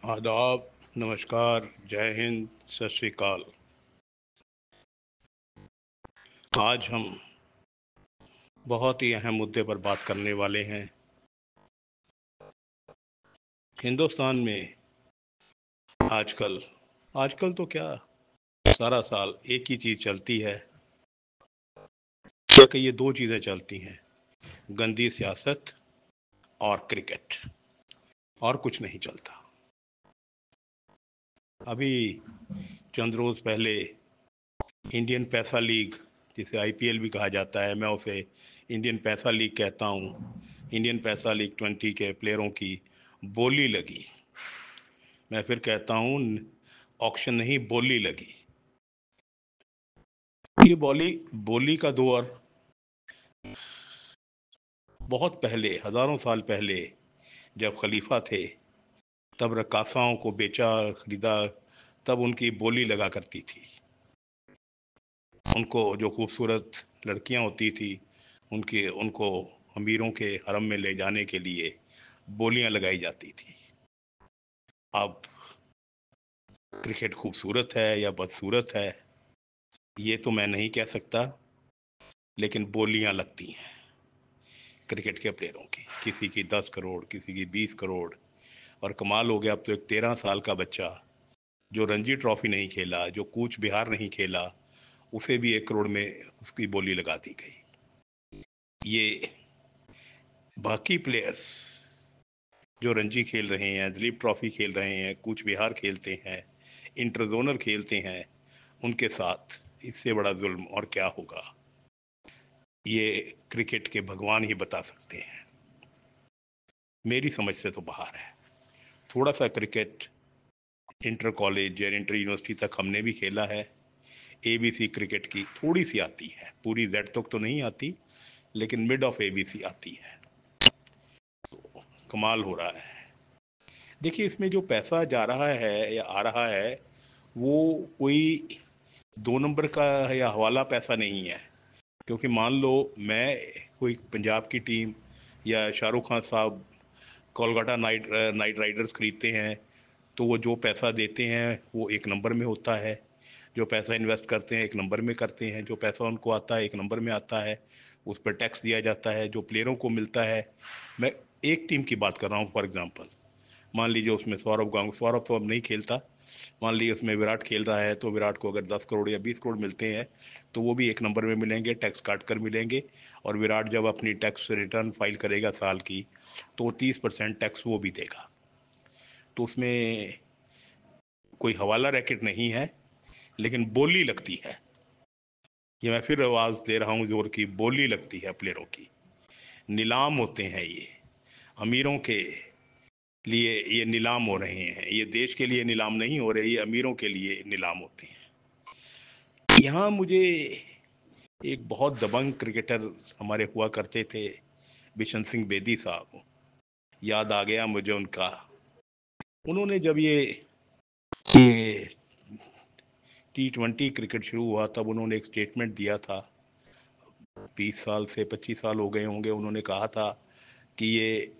आदाब, नमस्कार, जय हिंद, सत श्री अकाल। आज हम बहुत ही अहम मुद्दे पर बात करने वाले हैं। हिंदुस्तान में आजकल आजकल तो क्या, सारा साल एक ही चीज़ चलती है, या कि ये दो चीज़ें चलती हैं, गंदी सियासत और क्रिकेट, और कुछ नहीं चलता। अभी चंद रोज़ पहले इंडियन पैसा लीग, जिसे आईपीएल भी कहा जाता है, मैं उसे इंडियन पैसा लीग कहता हूँ। इंडियन पैसा लीग 20 के प्लेयरों की बोली लगी। मैं फिर कहता हूँ, ऑक्शन नहीं, बोली लगी। ये बोली का दौर बहुत पहले, हजारों साल पहले जब खलीफा थे, तब रकासाओं को बेचा, खरीदा, तब उनकी बोली लगा करती थी। उनको जो खूबसूरत लड़कियां होती थी, उनको अमीरों के हरम में ले जाने के लिए बोलियां लगाई जाती थी। अब क्रिकेट खूबसूरत है या बदसूरत है, ये तो मैं नहीं कह सकता, लेकिन बोलियां लगती हैं क्रिकेट के प्लेयरों की, किसी की 10 करोड़, किसी की 20 करोड़। और कमाल हो गया, अब तो एक 13 साल का बच्चा जो रणजी ट्रॉफी नहीं खेला, जो कूच बिहार नहीं खेला, उसे भी 1 करोड़ में उसकी बोली लगा दी गई। ये बाकी प्लेयर्स जो रणजी खेल रहे हैं, दिलीप ट्रॉफी खेल रहे हैं, कूच बिहार खेलते हैं, इंटर जोनल खेलते हैं, उनके साथ इससे बड़ा जुल्म और क्या होगा, ये क्रिकेट के भगवान ही बता सकते हैं। मेरी समझ से तो बाहर है। थोड़ा सा क्रिकेट इंटर कॉलेज या इंटर यूनिवर्सिटी तक हमने भी खेला है। एबीसी क्रिकेट की थोड़ी सी आती है, पूरी जेड तक तो नहीं आती, लेकिन मिड ऑफ एबीसी आती है। कमाल हो रहा है। देखिए, इसमें जो पैसा जा रहा है या आ रहा है, वो कोई 2 नंबर का या हवाला पैसा नहीं है। क्योंकि मान लो मैं कोई पंजाब की टीम या शाहरुख खान साहब कोलकाता नाइट राइडर्स खरीदते हैं, तो वो जो पैसा देते हैं वो 1 नंबर में होता है। जो पैसा इन्वेस्ट करते हैं 1 नंबर में करते हैं, जो पैसा उनको आता है 1 नंबर में आता है। उस पर टैक्स दिया जाता है जो प्लेयरों को मिलता है। मैं एक टीम की बात कर रहा हूँ, फॉर एग्जांपल मान लीजिए उसमें सौरभ तो अब नहीं खेलता। मान लीजिए उसमें विराट खेल रहा है, तो विराट को अगर 10 करोड़ या 20 करोड़ मिलते हैं, तो वो भी 1 नंबर में मिलेंगे, टैक्स काट कर मिलेंगे। और विराट जब अपनी टैक्स रिटर्न फाइल करेगा साल की, तो 30% टैक्स वो भी देगा। तो उसमें कोई हवाला रैकेट नहीं है, लेकिन बोली लगती है। ये मैं फिर आवाज दे रहा हूँ जोर की, बोली लगती है प्लेयरों की। नीलाम होते हैं ये, अमीरों के लिए ये नीलाम हो रहे हैं। ये देश के लिए नीलाम नहीं हो रहे, ये अमीरों के लिए नीलाम होते हैं। यहाँ मुझे एक बहुत दबंग क्रिकेटर हमारे हुआ करते थे, बिशन सिंह बेदी साहब, याद आ गया मुझे उनका। उन्होंने जब ये T20 क्रिकेट शुरू हुआ, तब उन्होंने एक स्टेटमेंट दिया था। 20 साल से 25 साल हो गए होंगे, उन्होंने कहा था कि ये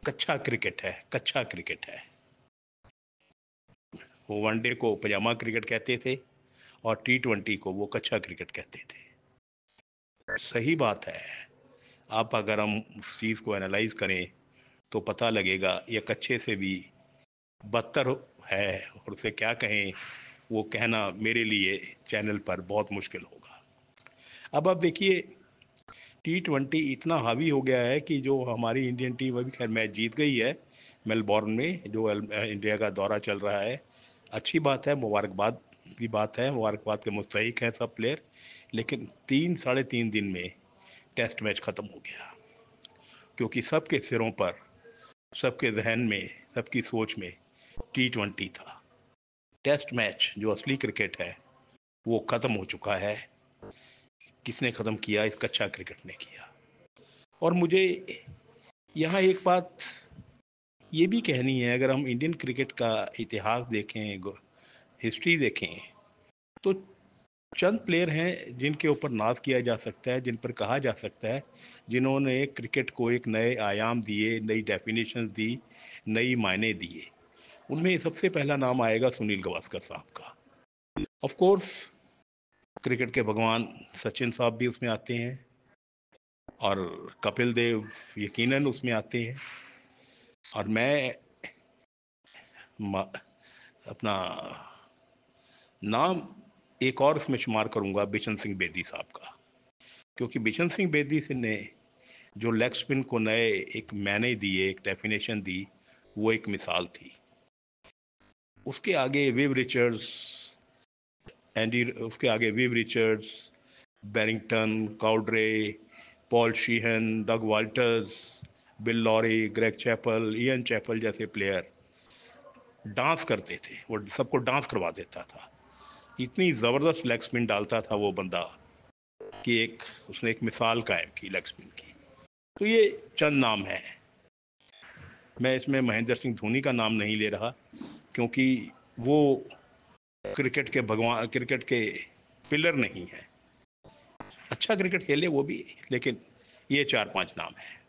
कच्चा क्रिकेट है, कच्चा क्रिकेट है। वो वनडे को पजामा क्रिकेट कहते थे, और T20 को वो कच्चा क्रिकेट कहते थे। सही बात है। आप अगर हम उस चीज को एनालाइज करें, तो पता लगेगा ये कच्चे से भी बदतर है। और उसे क्या कहें, वो कहना मेरे लिए चैनल पर बहुत मुश्किल होगा। अब आप देखिए, T20 इतना हावी हो गया है कि जो हमारी इंडियन टीम, अभी खैर मैच जीत गई है मेलबोर्न में, जो इंडिया का दौरा चल रहा है। अच्छी बात है, मुबारकबाद की बात है, मुबारकबाद के मुस्तहिक हैं सब प्लेयर। लेकिन 3 साढ़े 3 दिन में टेस्ट मैच ख़त्म हो गया, क्योंकि सबके सिरों पर, सबके जहन में, सबकी सोच में T20 था। टेस्ट मैच जो असली क्रिकेट है, वो ख़त्म हो चुका है। किसने ख़त्म किया? इस कच्चा क्रिकेट ने किया। और मुझे यहाँ एक बात ये भी कहनी है, अगर हम इंडियन क्रिकेट का इतिहास देखें, हिस्ट्री देखें, तो चंद प्लेयर हैं जिनके ऊपर नाज किया जा सकता है, जिन पर कहा जा सकता है, जिन्होंने क्रिकेट को एक नए आयाम दिए, नई डेफिनेशंस दी, नई मायने दिए। उनमें सबसे पहला नाम आएगा सुनील गावस्कर साहब का। ऑफ कोर्स क्रिकेट के भगवान सचिन साहब भी उसमें आते हैं, और कपिल देव यकीनन उसमें आते हैं। और मैं अपना नाम एक और इसमें शुमार करूंगा बिशन सिंह बेदी साहब का, क्योंकि बिशन सिंह बेदी से ने जो लेग स्पिन को नए एक मैंने दिए, एक डेफिनेशन दी, वो एक मिसाल थी। उसके आगे विव रिचर्ड्स, उसके आगे Viv Richards, Barrington, Cowdrey, Paul Sheahan, Doug Walters, Bill Lawry, Greg Chappell, Ian Chappell जैसे प्लेयर डांस करते थे। वो सबको डांस करवा देता था। इतनी ज़बरदस्त लेग स्पिन डालता था वो बंदा कि उसने एक मिसाल कायम की लेग स्पिन की। तो ये चंद नाम हैं। मैं इसमें महेंद्र सिंह धोनी का नाम नहीं ले रहा, क्योंकि वो क्रिकेट के भगवान, क्रिकेट के पिलर नहीं है। अच्छा क्रिकेट खेले वो भी, लेकिन ये 4-5 नाम हैं।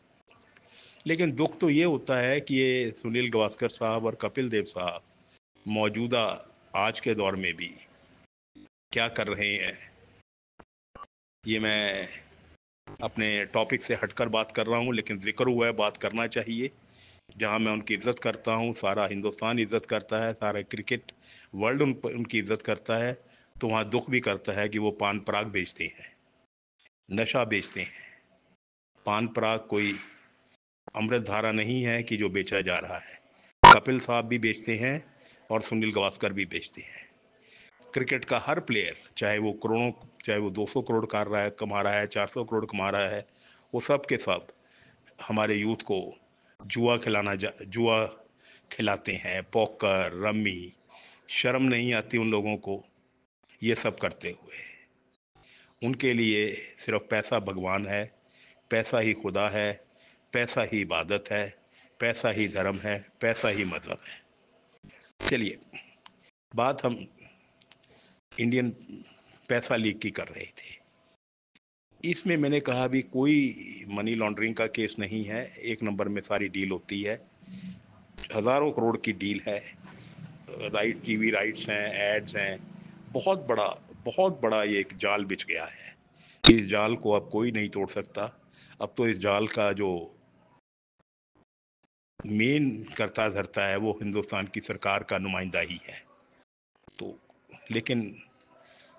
लेकिन दुख तो ये होता है कि ये सुनील गावस्कर साहब और कपिल देव साहब मौजूदा आज के दौर में भी क्या कर रहे हैं, ये मैं अपने टॉपिक से हटकर बात कर रहा हूँ, लेकिन जिक्र हुआ है, बात करना चाहिए। जहाँ मैं उनकी इज्जत करता हूँ, सारा हिंदुस्तान इज्जत करता है, सारा क्रिकेट वर्ल्ड उनकी इज्जत करता है, तो वहाँ दुख भी करता है कि वो पान पराग बेचते हैं, नशा बेचते हैं। पान पराग कोई अमृत धारा नहीं है कि जो बेचा जा रहा है। कपिल साहब भी बेचते हैं और सुनील गावस्कर भी बेचते हैं। क्रिकेट का हर प्लेयर, चाहे वो करोड़ों, चाहे वो 200 करोड़ कमा रहा है, 400 करोड़ कमा रहा है, वो सब के सब हमारे यूथ को जुआ खिलाते हैं, पोकर, रम्मी। शर्म नहीं आती उन लोगों को ये सब करते हुए। उनके लिए सिर्फ पैसा भगवान है, पैसा ही खुदा है, पैसा ही इबादत है, पैसा ही धर्म है, पैसा ही मजहब है। चलिए, बात हम इंडियन पैसा लीग की कर रहे थे। इसमें मैंने कहा भी कोई मनी लॉन्ड्रिंग का केस नहीं है। एक नंबर में सारी डील होती है, हजारों करोड़ की डील है। टीवी राइट्स हैं, एड्स हैं, बहुत बड़ा ये एक जाल बिछ गया है। इस जाल को अब कोई नहीं तोड़ सकता। अब तो इस जाल का जो मेन करता धरता है वो हिंदुस्तान की सरकार का नुमाइंदा ही है। तो लेकिन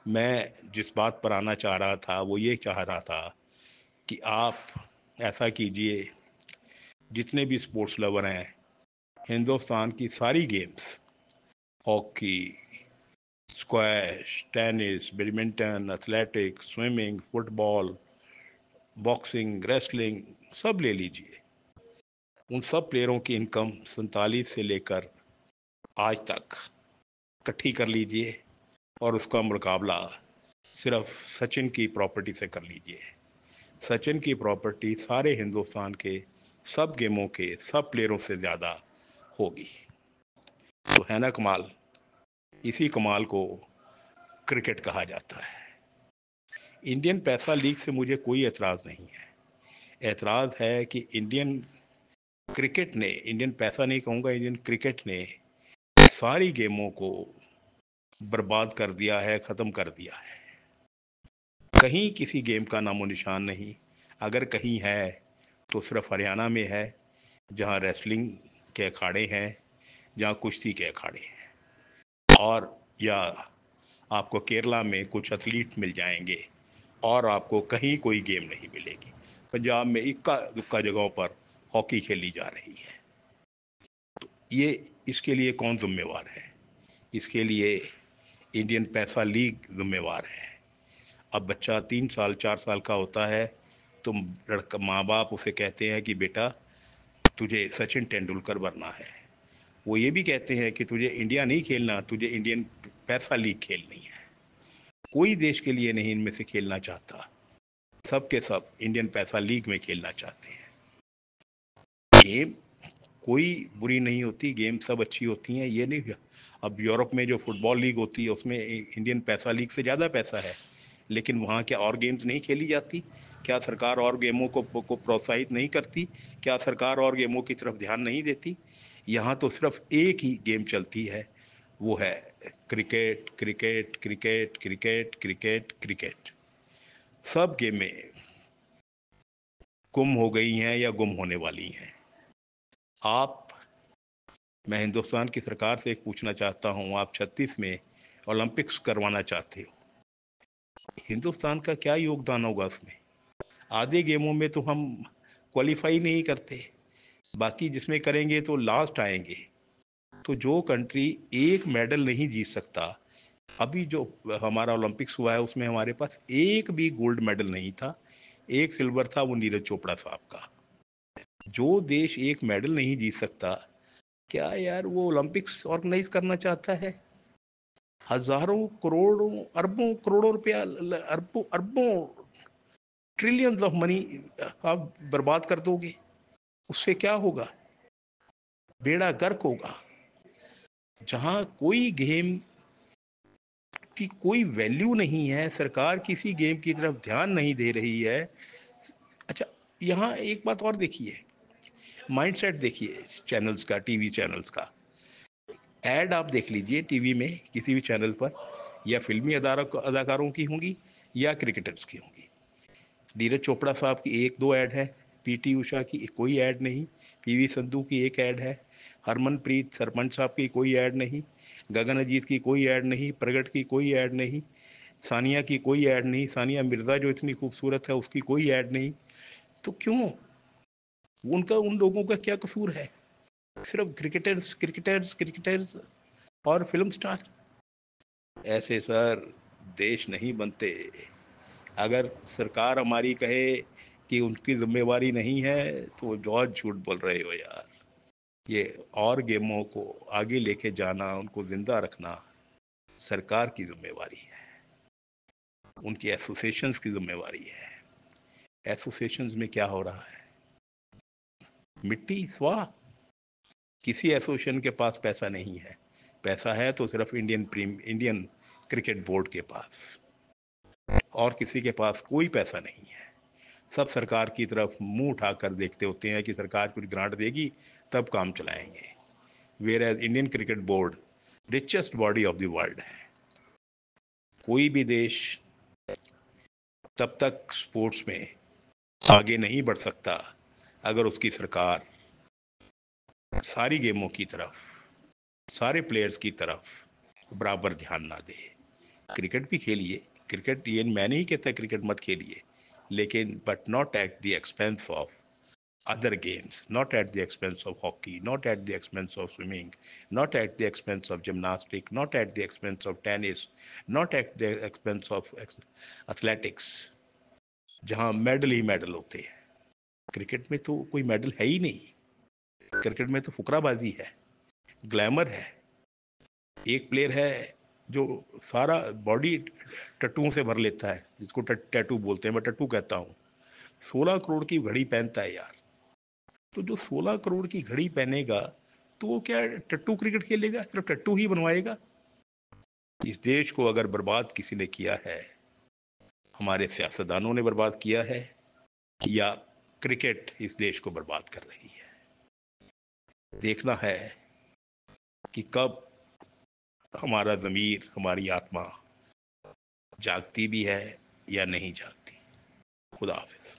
मैं जिस बात पर आना चाह रहा था वो ये चाह रहा था कि आप ऐसा कीजिए, जितने भी स्पोर्ट्स लवर हैं, हिंदुस्तान की सारी games, hockey, squash, tennis, badminton, athletics, swimming, football, boxing, wrestling, सब ले लीजिए। उन सब प्लेयरों की इनकम 47 से लेकर आज तक इकट्ठी कर लीजिए, और उसका मुकाबला सिर्फ सचिन की प्रॉपर्टी से कर लीजिए। सचिन की प्रॉपर्टी सारे हिंदुस्तान के सब गेमों के सब प्लेयरों से ज़्यादा होगी। तो है ना कमाल। इसी कमाल को क्रिकेट कहा जाता है। इंडियन पैसा लीग से मुझे कोई एतराज़ नहीं है। एतराज़ है कि इंडियन क्रिकेट ने, इंडियन पैसा नहीं कहूँगा, इंडियन क्रिकेट ने सारी गेमों को बर्बाद कर दिया है, ख़त्म कर दिया है। कहीं किसी गेम का नामो निशान नहीं। अगर कहीं है तो सिर्फ हरियाणा में है, जहाँ रेसलिंग के अखाड़े हैं, जहाँ कुश्ती के अखाड़े हैं, और या आपको केरला में कुछ एथलीट मिल जाएंगे, और आपको कहीं कोई गेम नहीं मिलेगी। पंजाब में इक्का दुक्का जगहों पर हॉकी खेली जा रही है। ये इसके लिए कौन जिम्मेवार है? इसके लिए इंडियन पैसा लीग जिम्मेवार है। अब बच्चा 3 साल 4 साल का होता है तो लड़का, माँ बाप उसे कहते हैं कि बेटा तुझे सचिन तेंदुलकर बनना है। वो ये भी कहते हैं कि तुझे इंडिया नहीं खेलना, तुझे इंडियन पैसा लीग खेलनी है। कोई देश के लिए नहीं इनमें से खेलना चाहता, सब के सब इंडियन पैसा लीग में खेलना चाहते हैं। गेम कोई बुरी नहीं होती, गेम सब अच्छी होती हैं, ये नहीं। अब यूरोप में जो फुटबॉल लीग होती है उसमें इंडियन पैसा लीग से ज़्यादा पैसा है, लेकिन वहाँ क्या और गेम्स नहीं खेली जाती? क्या सरकार और गेमों को प्रोत्साहित नहीं करती? क्या सरकार और गेमों की तरफ ध्यान नहीं देती? यहाँ तो सिर्फ एक ही गेम चलती है, वो है cricket cricket cricket cricket cricket cricket. सब गेमें गुम हो गई हैं या गुम होने वाली हैं। आप मैं हिंदुस्तान की सरकार से एक पूछना चाहता हूं, आप 36 में ओलंपिक्स करवाना चाहते हो, हिंदुस्तान का क्या योगदान होगा उसमें? आधे गेमों में तो हम क्वालिफाई नहीं करते, बाकी जिसमें करेंगे तो लास्ट आएंगे। तो जो कंट्री एक मेडल नहीं जीत सकता, अभी जो हमारा ओलंपिक्स हुआ है उसमें हमारे पास एक भी गोल्ड मेडल नहीं था, एक सिल्वर था, वो नीरज चोपड़ा साहब का। जो देश एक मेडल नहीं जीत सकता, क्या यार वो ओलंपिक्स ऑर्गेनाइज करना चाहता है? हजारों करोड़ों अरबों करोड़ों रुपया, अरबों अरबों ट्रिलियंस ऑफ मनी आप बर्बाद कर दोगे, उससे क्या होगा? बेड़ा गर्क होगा। जहां कोई गेम की कोई वैल्यू नहीं है, सरकार किसी गेम की तरफ ध्यान नहीं दे रही है। अच्छा, यहाँ एक बात और देखिए, माइंडसेट देखिए चैनल्स का, टीवी चैनल्स का। एड आप देख लीजिए टीवी में किसी भी चैनल पर, या फिल्मी अदाकारों की होंगी या क्रिकेटर्स की होंगी। नीरज चोपड़ा साहब की एक दो ऐड है, पीटी उषा की कोई ऐड नहीं, पीवी संधू की एक ऐड है, हरमनप्रीत सरपंच साहब की कोई ऐड नहीं, गगन अजीत की कोई ऐड नहीं, प्रगट की कोई ऐड नहीं, सानिया की कोई ऐड नहीं, सानिया मिर्जा जो इतनी खूबसूरत है उसकी कोई ऐड नहीं। तो क्यों? उनका, उन लोगों का क्या कसूर है? सिर्फ क्रिकेटर्स क्रिकेटर्स क्रिकेटर्स और फिल्म स्टार। ऐसे सर देश नहीं बनते। अगर सरकार हमारी कहे कि उनकी जिम्मेवारी नहीं है तो बहुत झूठ बोल रहे हो यार। ये और गेमों को आगे लेके जाना, उनको जिंदा रखना सरकार की जिम्मेवारी है, उनकी एसोसिएशंस की जिम्मेवारी है। एसोसिएशंस में क्या हो रहा है? मिट्टी स्वाह। किसी एसोसिएशन के पास पैसा नहीं है, पैसा है तो सिर्फ इंडियन क्रिकेट बोर्ड के पास, और किसी के पास कोई पैसा नहीं है। सब सरकार की तरफ मुंह उठाकर देखते होते हैं कि सरकार कुछ ग्रांट देगी तब काम चलाएंगे। Whereas Indian cricket board richest body of the world है। कोई भी देश तब तक स्पोर्ट्स में आगे नहीं बढ़ सकता अगर उसकी सरकार सारी गेमों की तरफ, सारे प्लेयर्स की तरफ बराबर ध्यान ना दे। क्रिकेट भी खेलिए, क्रिकेट, ये मैं नहीं कहता क्रिकेट मत खेलिए, लेकिन but not at the expense of other games, not at the expense of hockey, not at the expense of swimming, not at the expense of gymnastics, not at the expense of tennis, not at the expense of athletics, जहां medal ही medal होते हैं। Cricket में तो कोई medal है ही नहीं। Cricket में तो फुकराबाजी है, ग्लैमर है। एक प्लेयर है जो सारा बॉडी टट्टुओं से भर लेता है, जिसको टैटू बोलते हैं, मैं टट्टू कहता हूँ। 16 करोड़ की घड़ी पहनता है यार। तो जो 16 करोड़ की घड़ी पहनेगा तो वो क्या टट्टू क्रिकेट खेलेगा? सिर्फ टट्टू ही बनवाएगा? इस देश को अगर बर्बाद किसी ने किया है, हमारे सियासतदानों ने बर्बाद किया है, या क्रिकेट इस देश को बर्बाद कर रही है। देखना है कि कब हमारा ज़मीर, हमारी आत्मा जागती भी है या नहीं जागती। खुदा हाफिज।